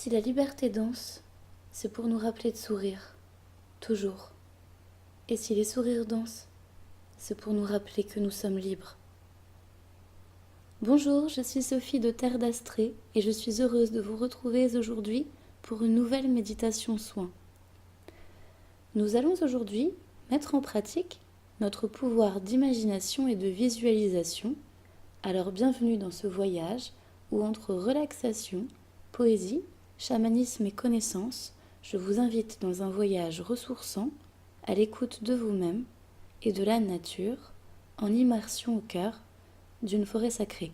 Si la liberté danse, c'est pour nous rappeler de sourire, toujours. Et si les sourires dansent, c'est pour nous rappeler que nous sommes libres. Bonjour, je suis Sophie de Terre d'Astrée et je suis heureuse de vous retrouver aujourd'hui pour une nouvelle méditation soin. Nous allons aujourd'hui mettre en pratique notre pouvoir d'imagination et de visualisation. Alors bienvenue dans ce voyage où entre relaxation, poésie, chamanisme et connaissance, je vous invite dans un voyage ressourçant, à l'écoute de vous-même et de la nature, en immersion au cœur d'une forêt sacrée.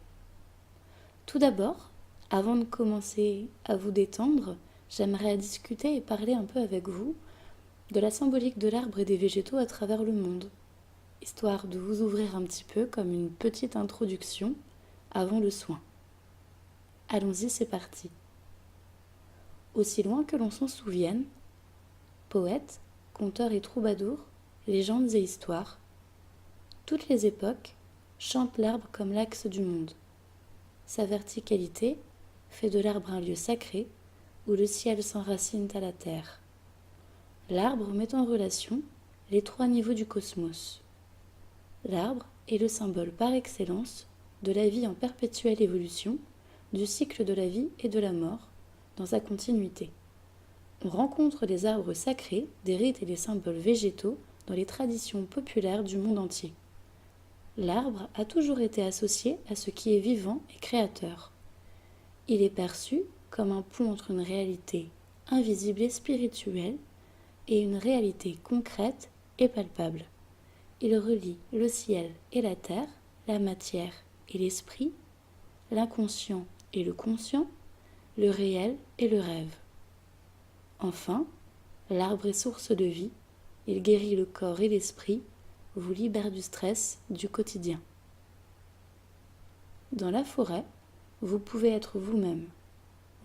Tout d'abord, avant de commencer à vous détendre, j'aimerais discuter et parler un peu avec vous de la symbolique de l'arbre et des végétaux à travers le monde, histoire de vous ouvrir un petit peu comme une petite introduction avant le soin. Allons-y, c'est parti. Aussi loin que l'on s'en souvienne, poètes, conteurs et troubadours, légendes et histoires, toutes les époques chantent l'arbre comme l'axe du monde. Sa verticalité fait de l'arbre un lieu sacré où le ciel s'enracine à la terre. L'arbre met en relation les 3 niveaux du cosmos. L'arbre est le symbole par excellence de la vie en perpétuelle évolution, du cycle de la vie et de la mort, dans sa continuité. On rencontre les arbres sacrés, des rites et des symboles végétaux dans les traditions populaires du monde entier. L'arbre a toujours été associé à ce qui est vivant et créateur. Il est perçu comme un pont entre une réalité invisible et spirituelle et une réalité concrète et palpable. Il relie le ciel et la terre, la matière et l'esprit, l'inconscient et le conscient, le réel et le rêve. Enfin, l'arbre est source de vie, il guérit le corps et l'esprit, vous libère du stress du quotidien. Dans la forêt, vous pouvez être vous-même.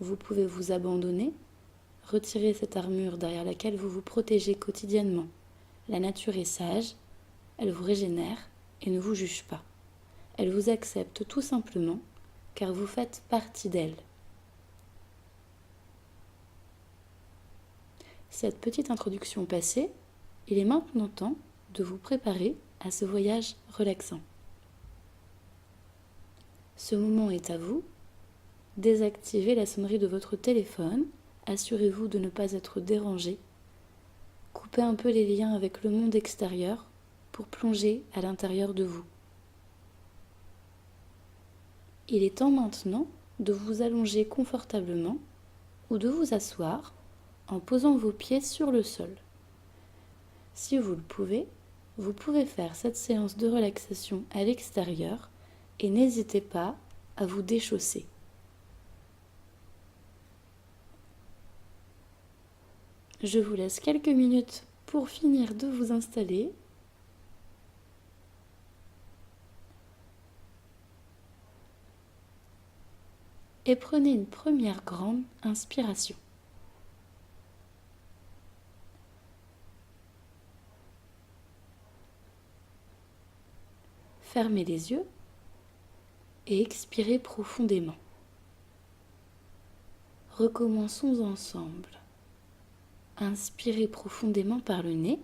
Vous pouvez vous abandonner, retirer cette armure derrière laquelle vous vous protégez quotidiennement. La nature est sage, elle vous régénère et ne vous juge pas. Elle vous accepte tout simplement car vous faites partie d'elle. Cette petite introduction passée, il est maintenant temps de vous préparer à ce voyage relaxant. Ce moment est à vous. Désactivez la sonnerie de votre téléphone. Assurez-vous de ne pas être dérangé. Coupez un peu les liens avec le monde extérieur pour plonger à l'intérieur de vous. Il est temps maintenant de vous allonger confortablement ou de vous asseoir en posant vos pieds sur le sol. Si vous le pouvez, vous pouvez faire cette séance de relaxation à l'extérieur et n'hésitez pas à vous déchausser. Je vous laisse quelques minutes pour finir de vous installer. Et prenez une première grande inspiration. Fermez les yeux et expirez profondément. Recommençons ensemble. Inspirez profondément par le nez.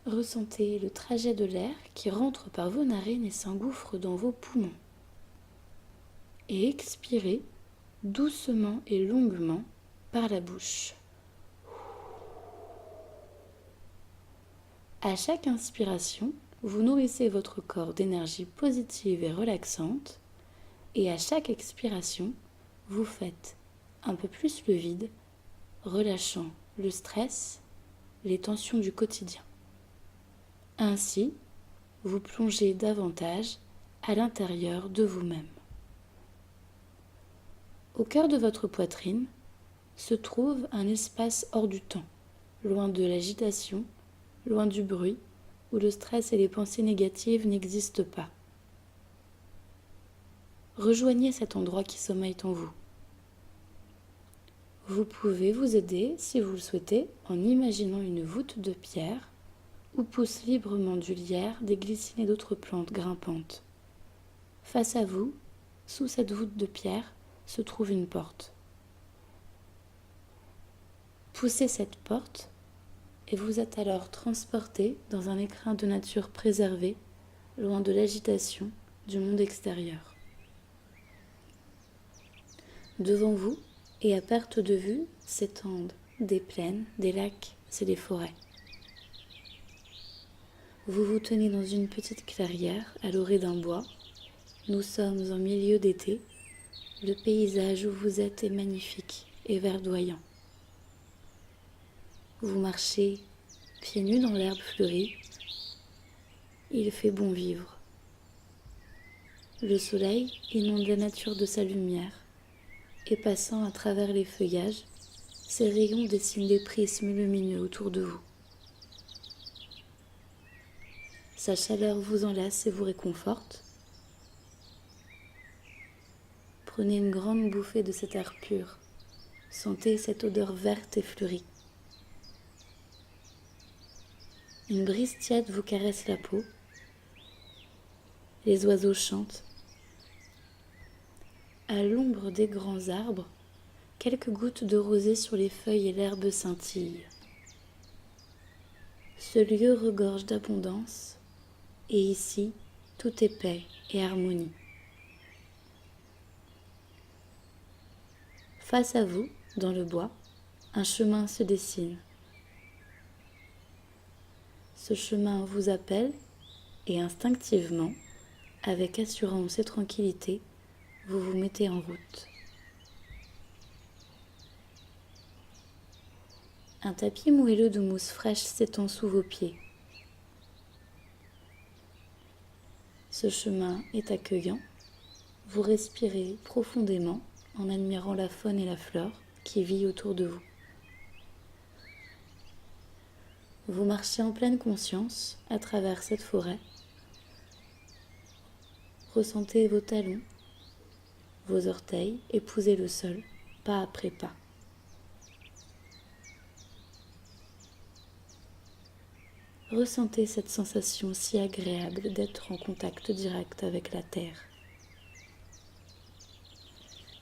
Ressentez le trajet de l'air qui rentre par vos narines et s'engouffre dans vos poumons. Et expirez doucement et longuement par la bouche. À chaque inspiration, vous nourrissez votre corps d'énergie positive et relaxante, et à chaque expiration, vous faites un peu plus le vide, relâchant le stress, les tensions du quotidien. Ainsi, vous plongez davantage à l'intérieur de vous-même. Au cœur de votre poitrine se trouve un espace hors du temps, loin de l'agitation, loin du bruit, où le stress et les pensées négatives n'existent pas. Rejoignez cet endroit qui sommeille en vous. Vous pouvez vous aider, si vous le souhaitez, en imaginant une voûte de pierre où poussent librement du lierre, des glycines et d'autres plantes grimpantes. Face à vous, sous cette voûte de pierre, se trouve une porte. Poussez cette porte et vous êtes alors transporté dans un écrin de nature préservé, loin de l'agitation du monde extérieur. Devant vous et à perte de vue s'étendent des plaines, des lacs et des forêts. Vous vous tenez dans une petite clairière à l'orée d'un bois. Nous sommes en milieu d'été. Le paysage où vous êtes est magnifique et verdoyant. Vous marchez pieds nus dans l'herbe fleurie. Il fait bon vivre. Le soleil inonde la nature de sa lumière et passant à travers les feuillages, ses rayons dessinent des prismes lumineux autour de vous. Sa chaleur vous enlace et vous réconforte. Prenez une grande bouffée de cet air pur. Sentez cette odeur verte et fleurie. Une brise tiède vous caresse la peau. Les oiseaux chantent. À l'ombre des grands arbres, quelques gouttes de rosée sur les feuilles et l'herbe scintillent. Ce lieu regorge d'abondance, et ici, tout est paix et harmonie. Face à vous, dans le bois, un chemin se dessine. Ce chemin vous appelle et instinctivement, avec assurance et tranquillité, vous vous mettez en route. Un tapis moelleux de mousse fraîche s'étend sous vos pieds. Ce chemin est accueillant. Vous respirez profondément en admirant la faune et la flore qui vit autour de vous. Vous marchez en pleine conscience à travers cette forêt. Ressentez vos talons, vos orteils épouser le sol, pas après pas. Ressentez cette sensation si agréable d'être en contact direct avec la terre.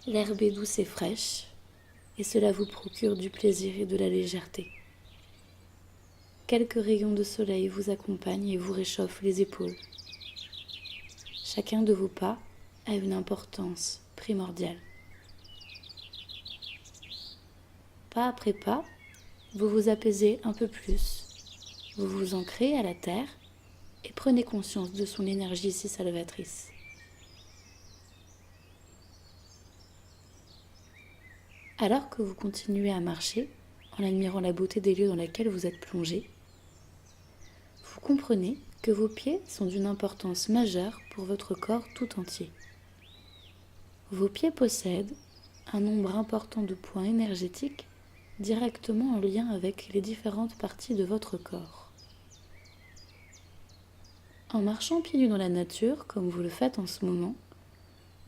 L'herbe est douce et fraîche, et cela vous procure du plaisir et de la légèreté. Quelques rayons de soleil vous accompagnent et vous réchauffent les épaules. Chacun de vos pas a une importance primordiale. Pas après pas, vous vous apaisez un peu plus. Vous vous ancrez à la terre et prenez conscience de son énergie si salvatrice. Alors que vous continuez à marcher, en admirant la beauté des lieux dans lesquels vous êtes plongé, vous comprenez que vos pieds sont d'une importance majeure pour votre corps tout entier. Vos pieds possèdent un nombre important de points énergétiques directement en lien avec les différentes parties de votre corps. En marchant pieds nus dans la nature, comme vous le faites en ce moment,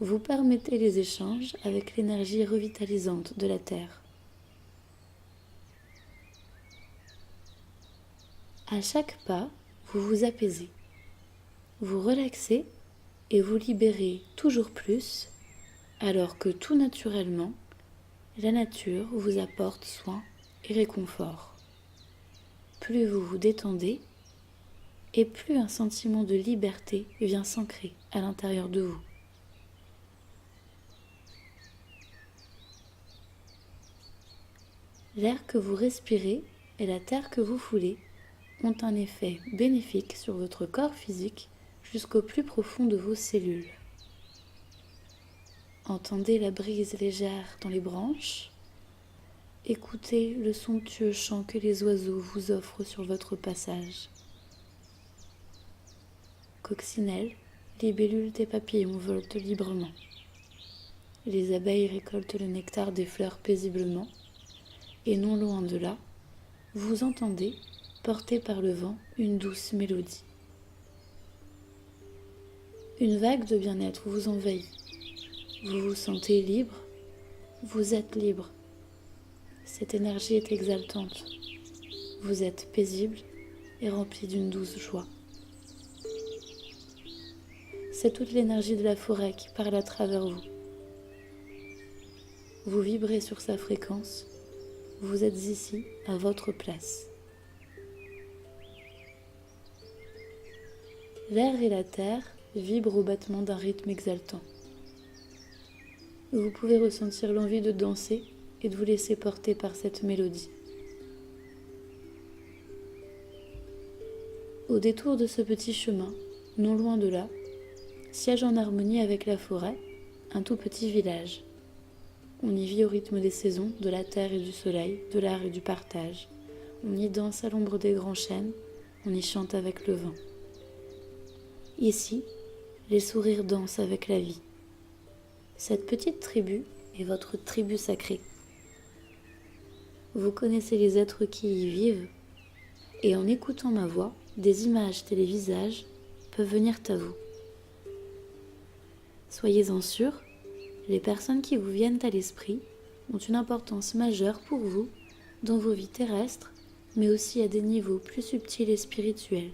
vous permettez les échanges avec l'énergie revitalisante de la Terre. À chaque pas, vous vous apaisez, vous relaxez et vous libérez toujours plus, alors que tout naturellement, la nature vous apporte soin et réconfort. Plus vous vous détendez, et plus un sentiment de liberté vient s'ancrer à l'intérieur de vous. L'air que vous respirez et la terre que vous foulez ont un effet bénéfique sur votre corps physique jusqu'au plus profond de vos cellules. Entendez la brise légère dans les branches. Écoutez le somptueux chant que les oiseaux vous offrent sur votre passage. Coccinelles, libellules et papillons volent librement. Les abeilles récoltent le nectar des fleurs paisiblement. Et non loin de là, vous entendez, porté par le vent, une douce mélodie. Une vague de bien-être vous envahit. Vous vous sentez libre, vous êtes libre. Cette énergie est exaltante. Vous êtes paisible et rempli d'une douce joie. C'est toute l'énergie de la forêt qui parle à travers vous. vous vibrez sur sa fréquence, vous êtes ici à votre place. L'air et la terre vibrent au battement d'un rythme exaltant. Vous pouvez ressentir l'envie de danser et de vous laisser porter par cette mélodie. Au détour de ce petit chemin, non loin de là, siège en harmonie avec la forêt, un tout petit village. On y vit au rythme des saisons, de la terre et du soleil, de l'art et du partage. On y danse à l'ombre des grands chênes, on y chante avec le vent. Ici, les sourires dansent avec la vie. Cette petite tribu est votre tribu sacrée. Vous connaissez les êtres qui y vivent, et en écoutant ma voix, des images télévisages peuvent venir à vous. Soyez-en sûrs, les personnes qui vous viennent à l'esprit ont une importance majeure pour vous dans vos vies terrestres, mais aussi à des niveaux plus subtils et spirituels.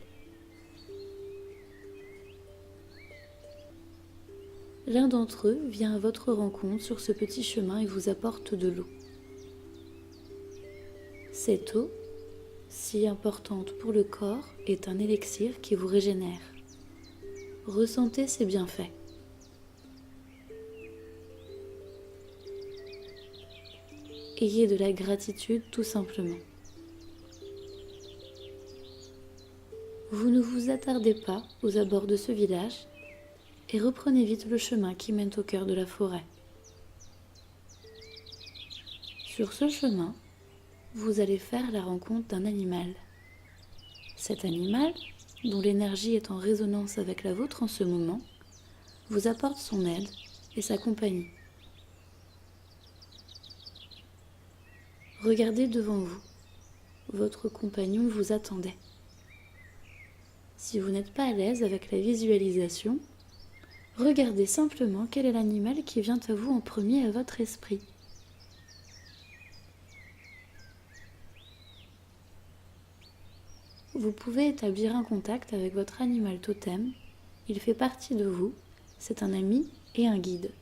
L'un d'entre eux vient à votre rencontre sur ce petit chemin et vous apporte de l'eau. Cette eau, si importante pour le corps, est un élixir qui vous régénère. Ressentez ses bienfaits. Ayez de la gratitude tout simplement. Vous ne vous attardez pas aux abords de ce village et reprenez vite le chemin qui mène au cœur de la forêt. Sur ce chemin, vous allez faire la rencontre d'un animal. Cet animal, dont l'énergie est en résonance avec la vôtre en ce moment, vous apporte son aide et sa compagnie. Regardez devant vous. Votre compagnon vous attendait. Si vous n'êtes pas à l'aise avec la visualisation, regardez simplement quel est l'animal qui vient à vous en premier à votre esprit. Vous pouvez établir un contact avec votre animal totem. Il fait partie de vous. C'est un ami et un guide.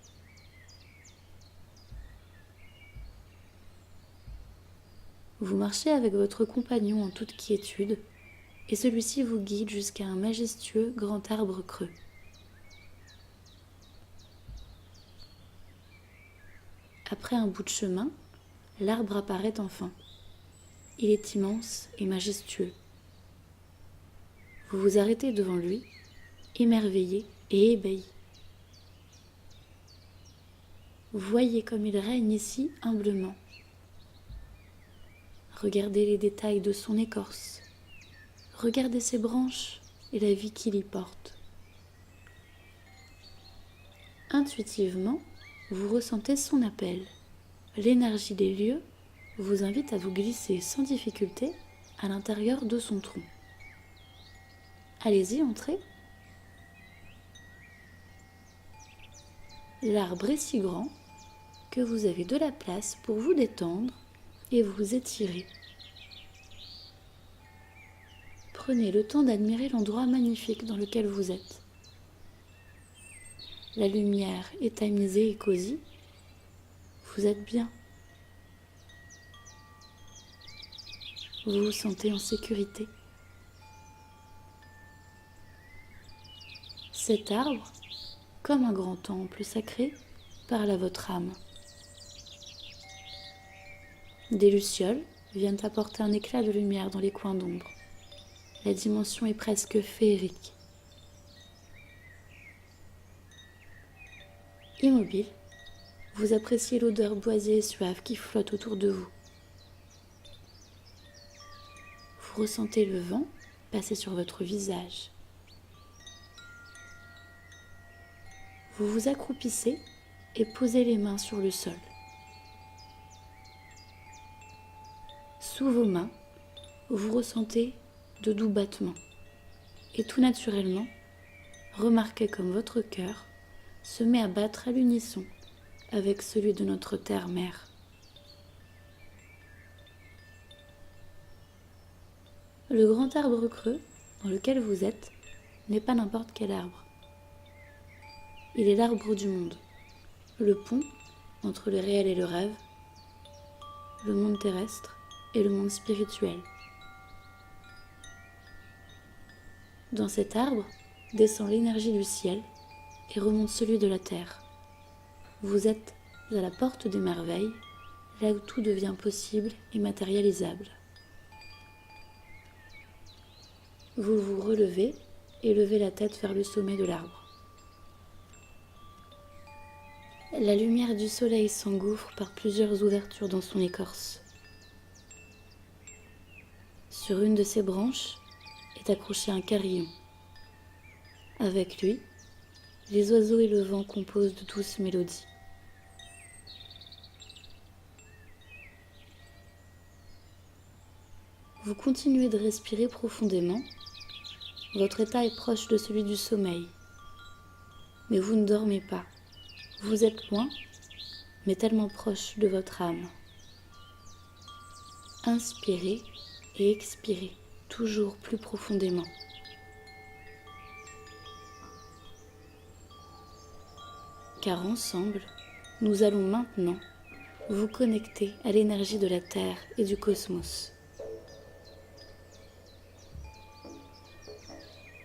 Vous marchez avec votre compagnon en toute quiétude et celui-ci vous guide jusqu'à un majestueux grand arbre creux. Après un bout de chemin, l'arbre apparaît enfin. Il est immense et majestueux. Vous vous arrêtez devant lui, émerveillé et ébahi. Vous voyez comme il règne ici humblement. Regardez les détails de son écorce. Regardez ses branches et la vie qu'il y porte. Intuitivement, vous ressentez son appel. L'énergie des lieux vous invite à vous glisser sans difficulté à l'intérieur de son tronc. Allez-y, entrez. L'arbre est si grand que vous avez de la place pour vous détendre et vous étirer. Prenez le temps d'admirer l'endroit magnifique dans lequel vous êtes. La lumière est tamisée et cosy. Vous êtes bien. Vous vous sentez en sécurité. Cet arbre, comme un grand temple sacré, parle à votre âme. Des lucioles viennent apporter un éclat de lumière dans les coins d'ombre. La dimension est presque féerique. Immobile, vous appréciez l'odeur boisée et suave qui flotte autour de vous. Vous ressentez le vent passer sur votre visage. Vous vous accroupissez et posez les mains sur le sol. Sous vos mains, vous ressentez de doux battements. Et tout naturellement, remarquez comme votre cœur se met à battre à l'unisson avec celui de notre terre-mère. Le grand arbre creux dans lequel vous êtes n'est pas n'importe quel arbre. Il est l'arbre du monde, le pont entre le réel et le rêve, le monde terrestre et le monde spirituel. Dans cet arbre descend l'énergie du ciel et remonte celui de la terre. Vous êtes à la porte des merveilles, là où tout devient possible et matérialisable. Vous vous relevez et levez la tête vers le sommet de l'arbre. La lumière du soleil s'engouffre par plusieurs ouvertures dans son écorce. Sur une de ses branches est accroché un carillon. Avec lui, les oiseaux et le vent composent de douces mélodies. Vous continuez de respirer profondément. Votre état est proche de celui du sommeil. Mais vous ne dormez pas. Vous êtes loin, mais tellement proche de votre âme. Inspirez et expirez toujours plus profondément. Car ensemble, nous allons maintenant vous connecter à l'énergie de la Terre et du cosmos.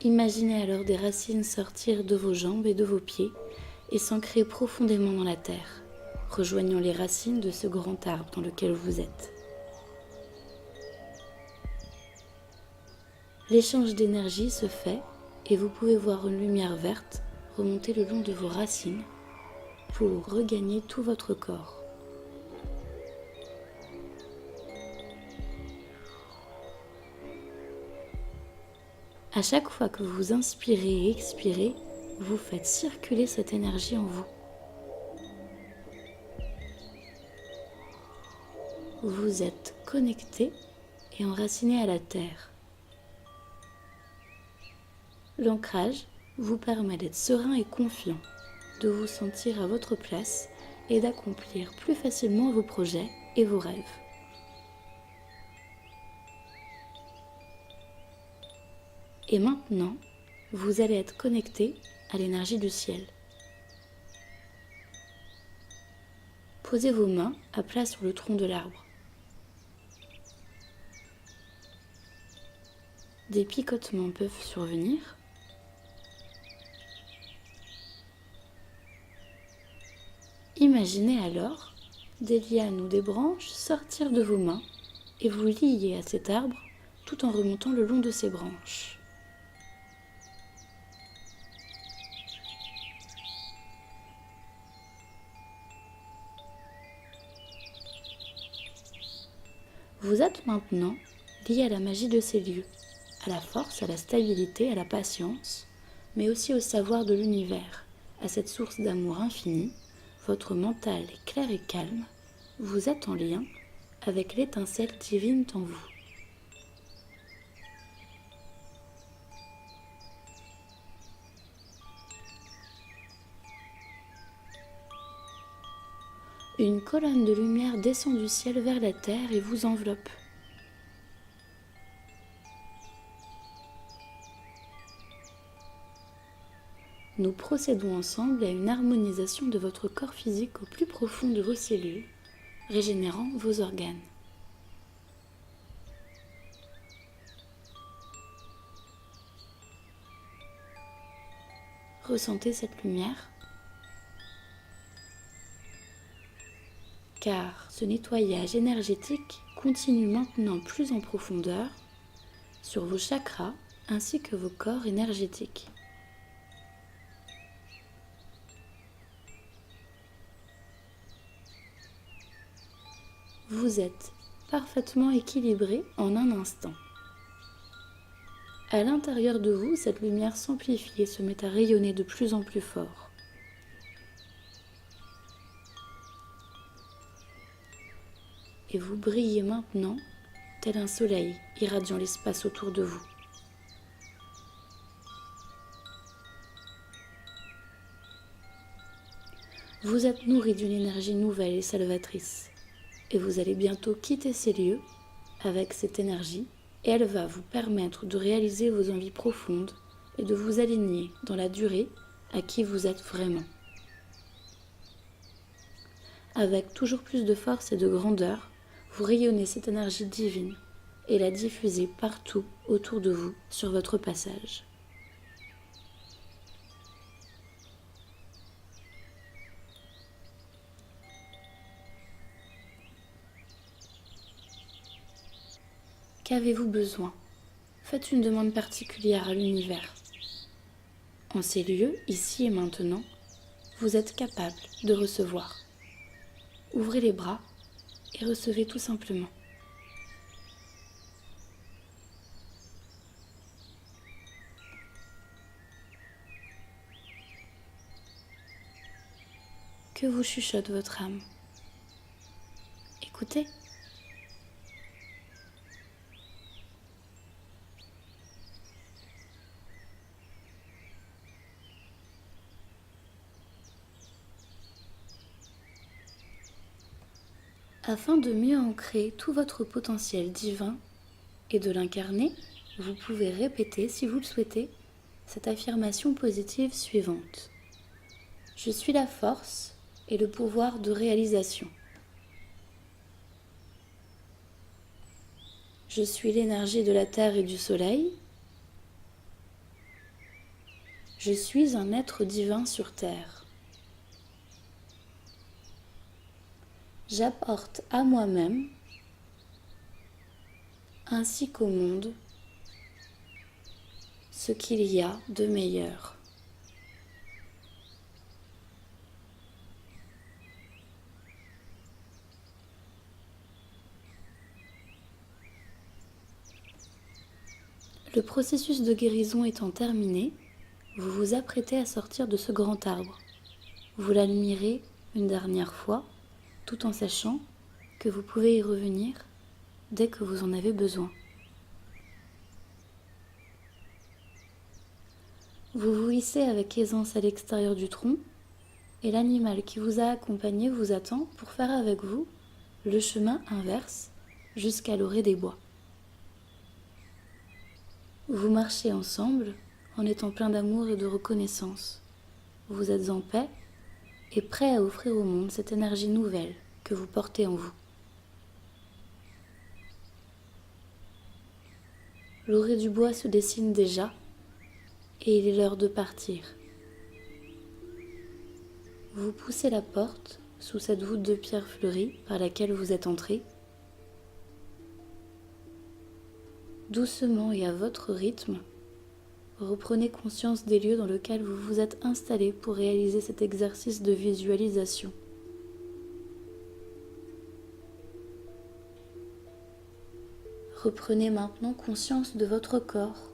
Imaginez alors des racines sortir de vos jambes et de vos pieds et s'ancrer profondément dans la terre, rejoignant les racines de ce grand arbre dans lequel vous êtes. L'échange d'énergie se fait et vous pouvez voir une lumière verte remonter le long de vos racines pour regagner tout votre corps. À chaque fois que vous inspirez et expirez, vous faites circuler cette énergie en vous. Vous êtes connecté et enraciné à la terre. L'ancrage vous permet d'être serein et confiant, de vous sentir à votre place et d'accomplir plus facilement vos projets et vos rêves. Et maintenant, vous allez être connecté à l'énergie du ciel. Posez vos mains à plat sur le tronc de l'arbre. Des picotements peuvent survenir. Imaginez alors des lianes ou des branches sortir de vos mains et vous lier à cet arbre tout en remontant le long de ses branches. Vous êtes maintenant lié à la magie de ces lieux, à la force, à la stabilité, à la patience, mais aussi au savoir de l'univers, à cette source d'amour infini. Votre mental est clair et calme, vous êtes en lien avec l'étincelle divine en vous. Une colonne de lumière descend du ciel vers la terre et vous enveloppe. Nous procédons ensemble à une harmonisation de votre corps physique au plus profond de vos cellules, régénérant vos organes. Ressentez cette lumière, car ce nettoyage énergétique continue maintenant plus en profondeur sur vos chakras ainsi que vos corps énergétiques. Vous êtes parfaitement équilibré en un instant. À l'intérieur de vous, cette lumière s'amplifie et se met à rayonner de plus en plus fort. Et vous brillez maintenant tel un soleil irradiant l'espace autour de vous. Vous êtes nourri d'une énergie nouvelle et salvatrice. Et vous allez bientôt quitter ces lieux avec cette énergie et elle va vous permettre de réaliser vos envies profondes et de vous aligner dans la durée à qui vous êtes vraiment. Avec toujours plus de force et de grandeur, vous rayonnez cette énergie divine et la diffusez partout autour de vous sur votre passage. Qu'avez-vous besoin? Faites une demande particulière à l'univers. En ces lieux, ici et maintenant, vous êtes capable de recevoir. Ouvrez les bras et recevez tout simplement. Que vous chuchote votre âme? Écoutez. Afin de mieux ancrer tout votre potentiel divin et de l'incarner, vous pouvez répéter, si vous le souhaitez, cette affirmation positive suivante. Je suis la force et le pouvoir de réalisation. Je suis l'énergie de la terre et du soleil. Je suis un être divin sur terre. J'apporte à moi-même ainsi qu'au monde ce qu'il y a de meilleur. Le processus de guérison étant terminé, vous vous apprêtez à sortir de ce grand arbre. Vous l'admirez une dernière fois, tout en sachant que vous pouvez y revenir dès que vous en avez besoin. Vous vous hissez avec aisance à l'extérieur du tronc et l'animal qui vous a accompagné vous attend pour faire avec vous le chemin inverse jusqu'à l'orée des bois. Vous marchez ensemble en étant plein d'amour et de reconnaissance. Vous êtes en paix et prêt à offrir au monde cette énergie nouvelle que vous portez en vous. L'orée du bois se dessine déjà et il est l'heure de partir. Vous poussez la porte sous cette voûte de pierre fleurie par laquelle vous êtes entré. Doucement et à votre rythme, reprenez conscience des lieux dans lesquels vous vous êtes installé pour réaliser cet exercice de visualisation. Reprenez maintenant conscience de votre corps.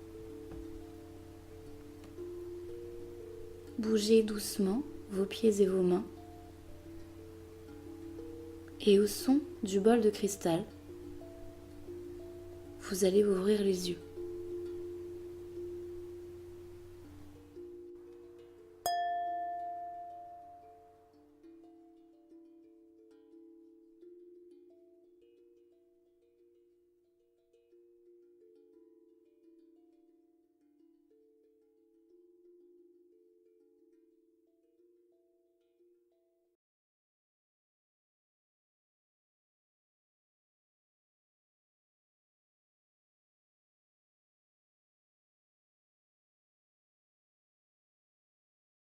Bougez doucement vos pieds et vos mains. Et au son du bol de cristal, vous allez ouvrir les yeux.